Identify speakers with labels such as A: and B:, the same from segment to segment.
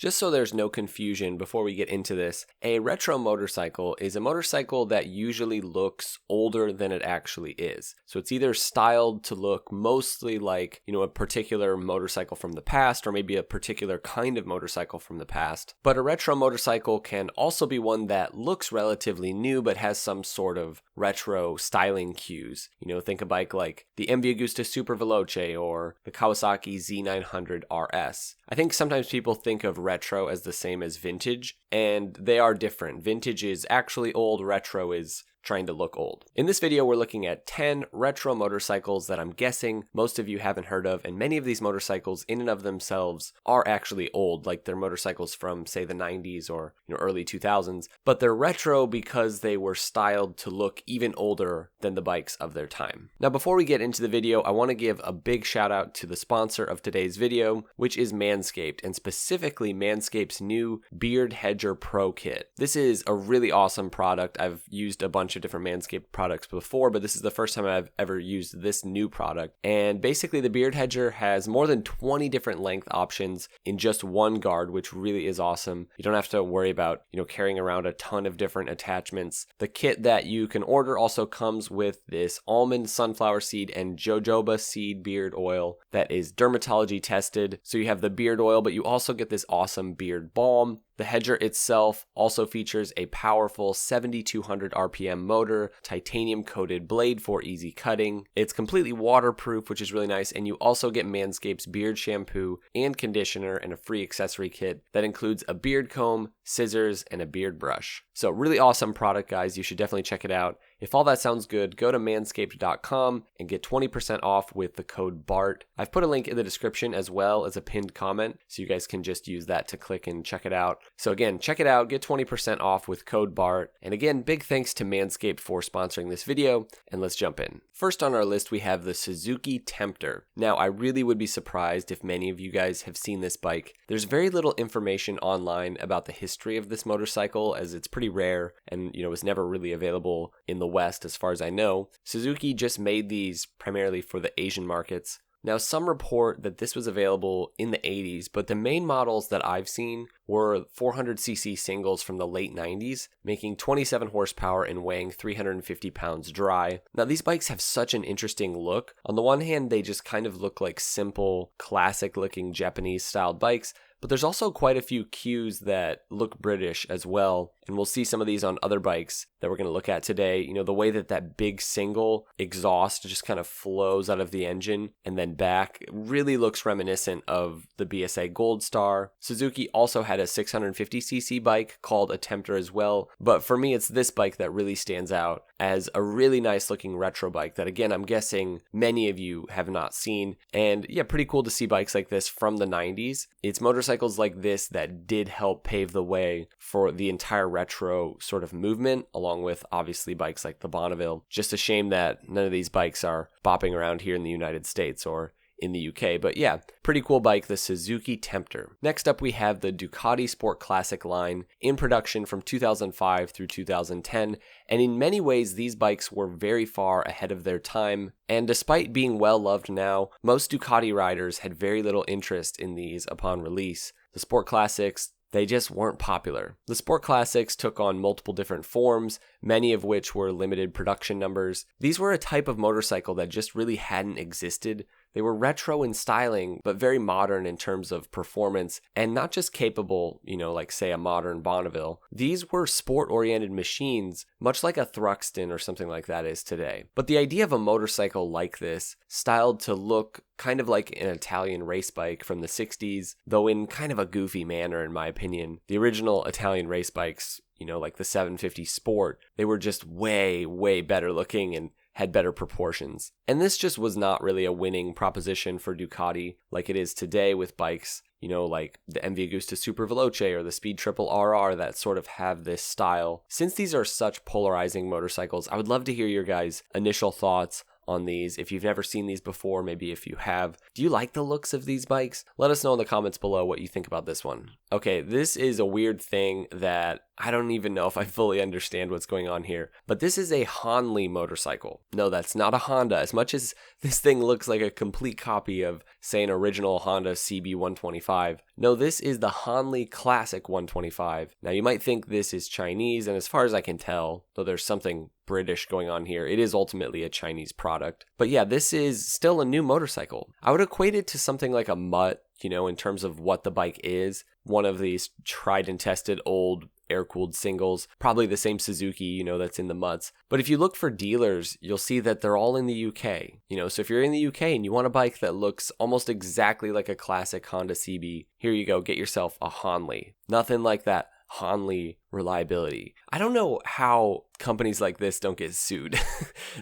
A: Just so there's no confusion before we get into this, a retro motorcycle is a motorcycle that usually looks older than it actually is. So it's either styled to look mostly like, a particular motorcycle from the past, or maybe a particular kind of motorcycle from the past. But a retro motorcycle can also be one that looks relatively new but has some sort of retro styling cues. Think a bike like the MV Agusta Super Veloce or the Kawasaki Z900 RS. I think sometimes people think of retro as the same as vintage, and they are different. Vintage is actually old, retro is trying to look old. In this video, we're looking at 10 retro motorcycles that I'm guessing most of you haven't heard of, and many of these motorcycles in and of themselves are actually old, like they're motorcycles from, say, the 90s or early 2000s, but they're retro because they were styled to look even older than the bikes of their time. Now, before we get into the video, I want to give a big shout out to the sponsor of today's video, which is Manscaped, and specifically Manscaped's new Beard Hedger Pro Kit. This is a really awesome product. I've used a bunch of different Manscaped products before, but this is the first time I've ever used this new product. And basically the Beard Hedger has more than 20 different length options in just one guard, which really is awesome. You don't have to worry about, carrying around a ton of different attachments. The kit that you can order also comes with this almond, sunflower seed, and jojoba seed beard oil that is dermatology tested. So you have the beard oil, but you also get this awesome beard balm. The Hedger itself also features a powerful 7,200 RPM motor, titanium-coated blade for easy cutting. It's completely waterproof, which is really nice, and you also get Manscaped's beard shampoo and conditioner and a free accessory kit that includes a beard comb, scissors, and a beard brush. So really awesome product, guys. You should definitely check it out. If all that sounds good, go to manscaped.com and get 20% off with the code BART. I've put a link in the description as well as a pinned comment, so you guys can just use that to click and check it out. So again, check it out, get 20% off with code BART. And again, big thanks to Manscaped for sponsoring this video, and let's jump in. First on our list, we have the Suzuki Tempter. Now, I really would be surprised if many of you guys have seen this bike. There's very little information online about the history of this motorcycle, as it's pretty rare and, was never really available in the West as far as I know. Suzuki just made these primarily for the Asian markets. Now, some report that this was available in the 80s, but the main models that I've seen were 400cc singles from the late 90s, making 27 horsepower and weighing 350 pounds dry. Now, these bikes have such an interesting look. On the one hand, they just kind of look like simple, classic-looking Japanese-styled bikes, but there's also quite a few cues that look British as well, and we'll see some of these on other bikes that we're going to look at today. The way that big single exhaust just kind of flows out of the engine and then back really looks reminiscent of the BSA Gold Star. Suzuki also had a 650cc bike called a Tempter as well, but for me it's this bike that really stands out as a really nice looking retro bike that, again, I'm guessing many of you have not seen. And yeah, pretty cool to see bikes like this from the 90s. It's motorcycles like this that did help pave the way for the entire retro sort of movement, along with obviously bikes like the Bonneville. Just a shame that none of these bikes are bopping around here in the United States or in the UK, but yeah, pretty cool bike, the Suzuki Tempter. Next up, we have the Ducati Sport Classic line in production from 2005 through 2010, and in many ways, these bikes were very far ahead of their time, and despite being well loved now, most Ducati riders had very little interest in these upon release. The Sport Classics, they just weren't popular. The Sport Classics took on multiple different forms, many of which were limited production numbers. These were a type of motorcycle that just really hadn't existed. They were retro in styling, but very modern in terms of performance, and not just capable, like say a modern Bonneville. These were sport-oriented machines, much like a Thruxton or something like that is today. But the idea of a motorcycle like this, styled to look kind of like an Italian race bike from the 60s, though in kind of a goofy manner in my opinion. The original Italian race bikes, like the 750 Sport, they were just way, way better looking and had better proportions. And this just was not really a winning proposition for Ducati like it is today with bikes, like the MV Agusta Super Veloce or the Speed Triple RR that sort of have this style. Since these are such polarizing motorcycles, I would love to hear your guys' initial thoughts on these. If you've never seen these before, maybe if you have, do you like the looks of these bikes? Let us know in the comments below what you think about this one. Okay, this is a weird thing that I don't even know if I fully understand what's going on here, but this is a Hanley motorcycle. No, that's not a Honda. As much as this thing looks like a complete copy of, say, an original Honda CB125, No, this is the Hanley Classic 125. Now you might think this is Chinese, and as far as I can tell, though there's something British going on here, it is ultimately a Chinese product. But yeah, this is still a new motorcycle. I would equate it to something like a Mutt, in terms of what the bike is. One of these tried and tested old air-cooled singles, probably the same Suzuki, that's in the Mutts. But if you look for dealers, you'll see that they're all in the UK, so if you're in the UK and you want a bike that looks almost exactly like a classic Honda CB, here you go, get yourself a Hanley. Nothing like that Hanley reliability. I don't know how companies like this don't get sued.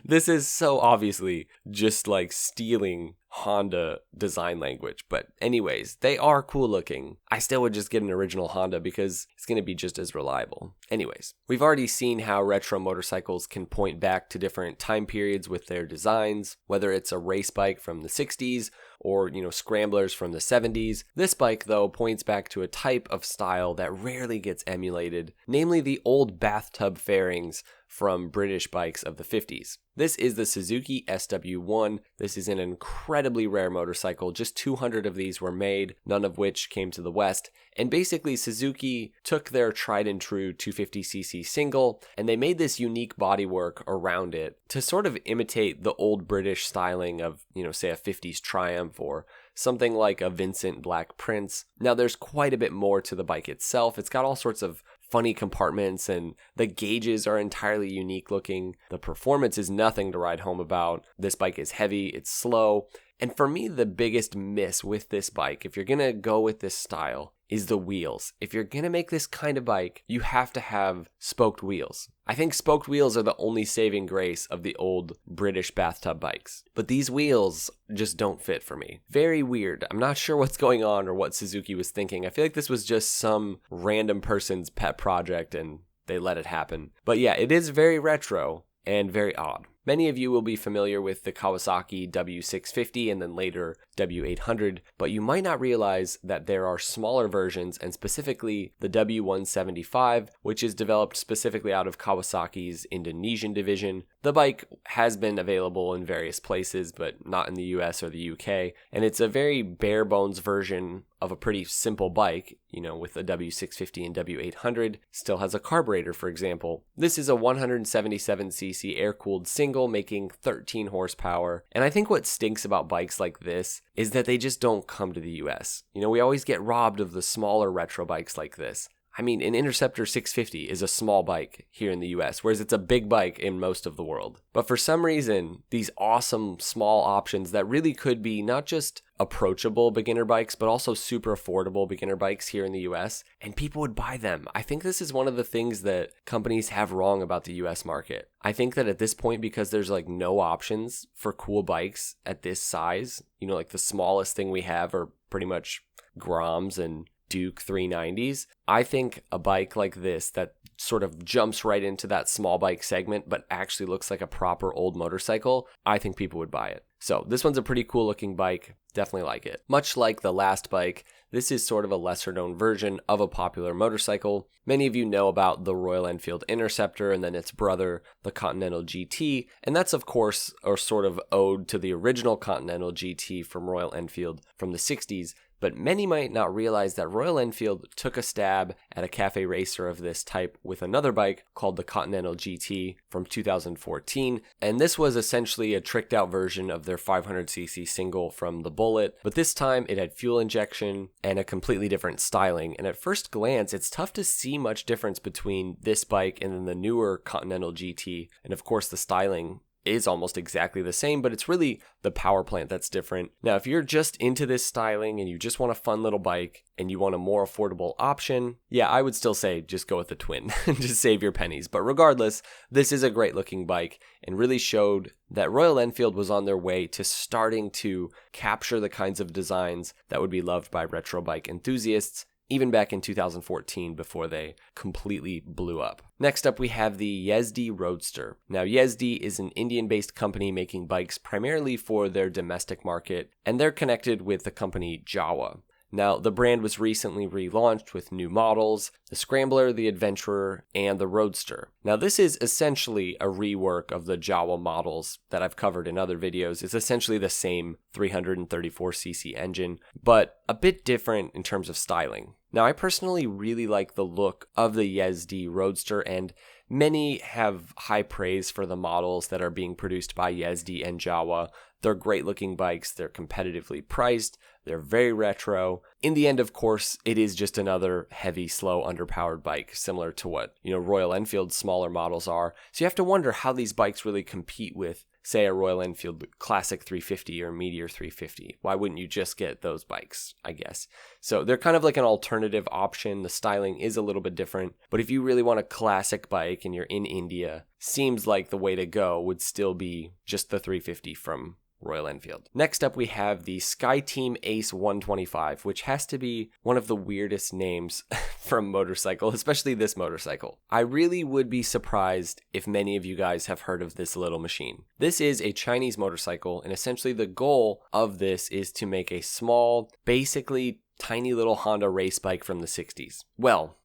A: This is so obviously just like stealing Honda design language. But anyways, they are cool looking. I still would just get an original Honda because it's going to be just as reliable. Anyways, we've already seen how retro motorcycles can point back to different time periods with their designs, whether it's a race bike from the 60s or, scramblers from the 70s. This bike, though, points back to a type of style that rarely gets emulated, namely the old bathtub fairings from British bikes of the 50s. This is the Suzuki SW1. This is an incredibly rare motorcycle. Just 200 of these were made, none of which came to the West. And basically, Suzuki took their tried and true 250cc single, and they made this unique bodywork around it to sort of imitate the old British styling of, say a 50s Triumph or something like a Vincent Black Prince. Now, there's quite a bit more to the bike itself. It's got all sorts of funny compartments, and the gauges are entirely unique looking. The performance is nothing to write home about. This bike is heavy, it's slow. And for me, the biggest miss with this bike, if you're gonna go with this style, is the wheels. If you're gonna make this kind of bike, you have to have spoked wheels. I think spoked wheels are the only saving grace of the old British bathtub bikes. But these wheels just don't fit for me. Very weird. I'm not sure what's going on or what Suzuki was thinking. I feel like this was just some random person's pet project and they let it happen. But yeah, it is very retro and very odd. Many of you will be familiar with the Kawasaki W650 and then later W800, but you might not realize that there are smaller versions, and specifically the W175, which is developed specifically out of Kawasaki's Indonesian division. The bike has been available in various places, but not in the US or the UK, and it's a very bare bones version of a pretty simple bike, with the W650 and W800. Still has a carburetor, for example. This is a 177cc air-cooled single making 13 horsepower. And I think what stinks about bikes like this is that they just don't come to the US. We always get robbed of the smaller retro bikes like this. I mean, an Interceptor 650 is a small bike here in the US, whereas it's a big bike in most of the world. But for some reason, these awesome small options that really could be not just approachable beginner bikes, but also super affordable beginner bikes here in the US, and people would buy them. I think this is one of the things that companies have wrong about the US market. I think that at this point, because there's like no options for cool bikes at this size, like the smallest thing we have are pretty much Groms and Duke 390s. I think a bike like this that sort of jumps right into that small bike segment but actually looks like a proper old motorcycle, I think people would buy it. So this one's a pretty cool looking bike. Definitely like it. Much like the last bike, this is sort of a lesser known version of a popular motorcycle. Many of you know about the Royal Enfield Interceptor and then its brother, the Continental GT, and that's of course a sort of ode to the original Continental GT from Royal Enfield from the 60s. But many might not realize that Royal Enfield took a stab at a cafe racer of this type with another bike called the Continental GT from 2014, and this was essentially a tricked out version of their 500cc single from the Bullet, but this time it had fuel injection and a completely different styling, and at first glance it's tough to see much difference between this bike and then the newer Continental GT, and of course the styling is almost exactly the same, but it's really the power plant that's different. Now, if you're just into this styling and you just want a fun little bike and you want a more affordable option, yeah, I would still say just go with the twin and just save your pennies. But regardless, this is a great looking bike and really showed that Royal Enfield was on their way to starting to capture the kinds of designs that would be loved by retro bike enthusiasts, even back in 2014 before they completely blew up. Next up, we have the Yezdi Roadster. Now, Yezdi is an Indian-based company making bikes primarily for their domestic market, and they're connected with the company Jawa. Now, the brand was recently relaunched with new models, the Scrambler, the Adventurer, and the Roadster. Now, this is essentially a rework of the Jawa models that I've covered in other videos. It's essentially the same 334cc engine, but a bit different in terms of styling. Now, I personally really like the look of the Yazdi Roadster, and many have high praise for the models that are being produced by Yazdi and Jawa. They're great looking bikes, they're competitively priced, they're very retro. In the end, of course, it is just another heavy, slow, underpowered bike, similar to what, Royal Enfield's smaller models are. So you have to wonder how these bikes really compete with, say, a Royal Enfield Classic 350 or Meteor 350. Why wouldn't you just get those bikes, I guess? So they're kind of like an alternative option. The styling is a little bit different, but if you really want a classic bike and you're in India, seems like the way to go would still be just the 350 from Royal Enfield. Next up, we have the SkyTeam Ace 125, which has to be one of the weirdest names for a motorcycle, especially this motorcycle. I really would be surprised if many of you guys have heard of this little machine. This is a Chinese motorcycle, and essentially the goal of this is to make a small, basically tiny little Honda race bike from the 60s. Well,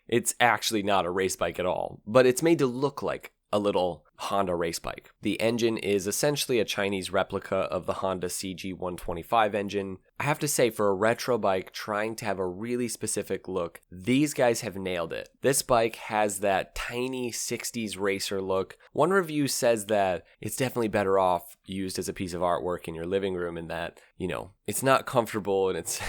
A: it's actually not a race bike at all, but it's made to look like a little Honda race bike. The engine is essentially a Chinese replica of the Honda CG125 engine. I have to say, for a retro bike trying to have a really specific look, these guys have nailed it. This bike has that tiny 60s racer look. One review says that it's definitely better off used as a piece of artwork in your living room, in that, it's not comfortable and it's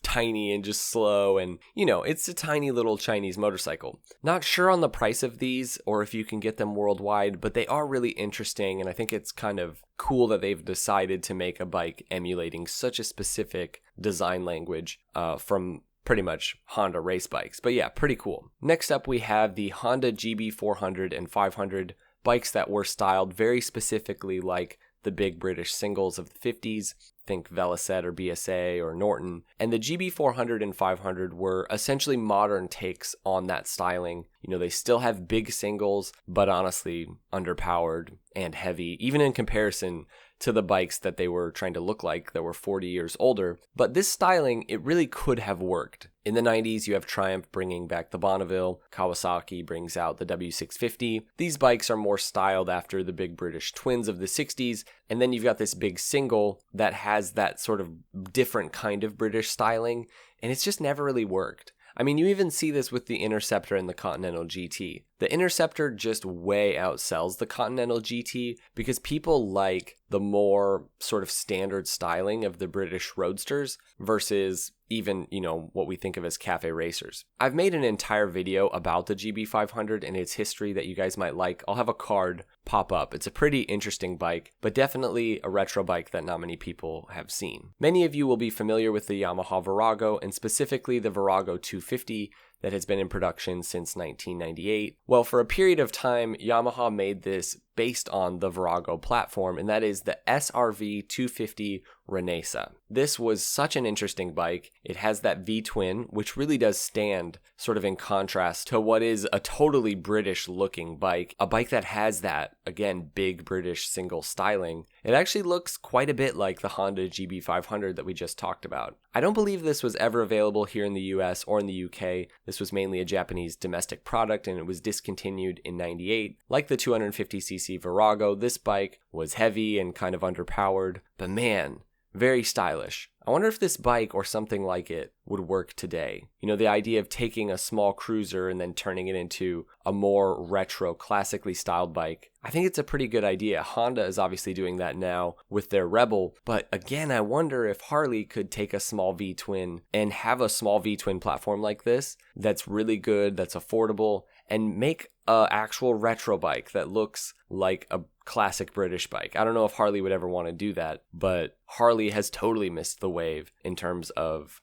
A: tiny and just slow, and it's a tiny little Chinese motorcycle. Not sure on the price of these or if you can get them worldwide, but they are really interesting, and I think it's kind of cool that they've decided to make a bike emulating such a specific design language from pretty much Honda race bikes. But yeah, pretty cool. Next up, we have the Honda GB400 and 500, bikes that were styled very specifically like the big British singles of the 50s. Think Velocette or BSA or Norton. And the GB400 and 500 were essentially modern takes on that styling. They still have big singles, but honestly underpowered and heavy, even in comparison to the bikes that they were trying to look like that were 40 years older. But this styling, it really could have worked. In the 90s, you have Triumph bringing back the Bonneville. Kawasaki brings out the W650. These bikes are more styled after the big British twins of the 60s. And then you've got this big single that has that sort of different kind of British styling. And it's just never really worked. I mean, you even see this with the Interceptor and the Continental GT. The Interceptor just way outsells the Continental GT because people like the more sort of standard styling of the British Roadsters versus even, what we think of as cafe racers. I've made an entire video about the GB500 and its history that you guys might like. I'll have a card pop up. It's a pretty interesting bike, but definitely a retro bike that not many people have seen. Many of you will be familiar with the Yamaha Virago, and specifically the Virago 250, that has been in production since 1998. Well, for a period of time, Yamaha made this based on the Virago platform, and that is the SRV 250 Renesa. This was such an interesting bike. It has that V-twin, which really does stand sort of in contrast to what is a totally British looking bike, a bike that has that, again, big British single styling. It actually looks quite a bit like the Honda GB500 that we just talked about. I don't believe this was ever available here in the US or in the UK. This was mainly a Japanese domestic product, and it was discontinued in 98. Like the 250cc Virago, this bike was heavy and kind of underpowered, but man, very stylish. I wonder if this bike or something like it would work today. The idea of taking a small cruiser and then turning it into a more retro, classically styled bike. I think it's a pretty good idea. Honda is obviously doing that now with their Rebel, but again, I wonder if Harley could take a small V-twin and have a small V-twin platform like this that's really good, that's affordable, and make an actual retro bike that looks like a classic British bike. I don't know if Harley would ever want to do that, but Harley has totally missed the wave in terms of,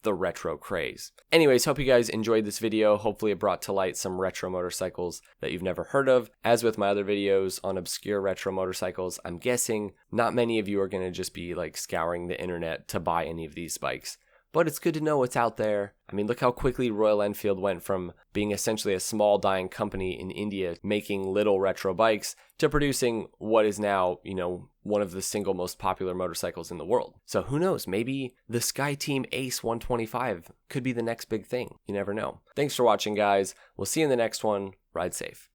A: the retro craze. Anyways, hope you guys enjoyed this video. Hopefully it brought to light some retro motorcycles that you've never heard of. As with my other videos on obscure retro motorcycles, I'm guessing not many of you are going to just be like scouring the internet to buy any of these bikes. but it's good to know what's out there. I mean, look how quickly Royal Enfield went from being essentially a small dying company in India making little retro bikes to producing what is now, one of the single most popular motorcycles in the world. So who knows, maybe the SkyTeam Ace 125 could be the next big thing. You never know. Thanks for watching, guys. We'll see you in the next one. Ride safe.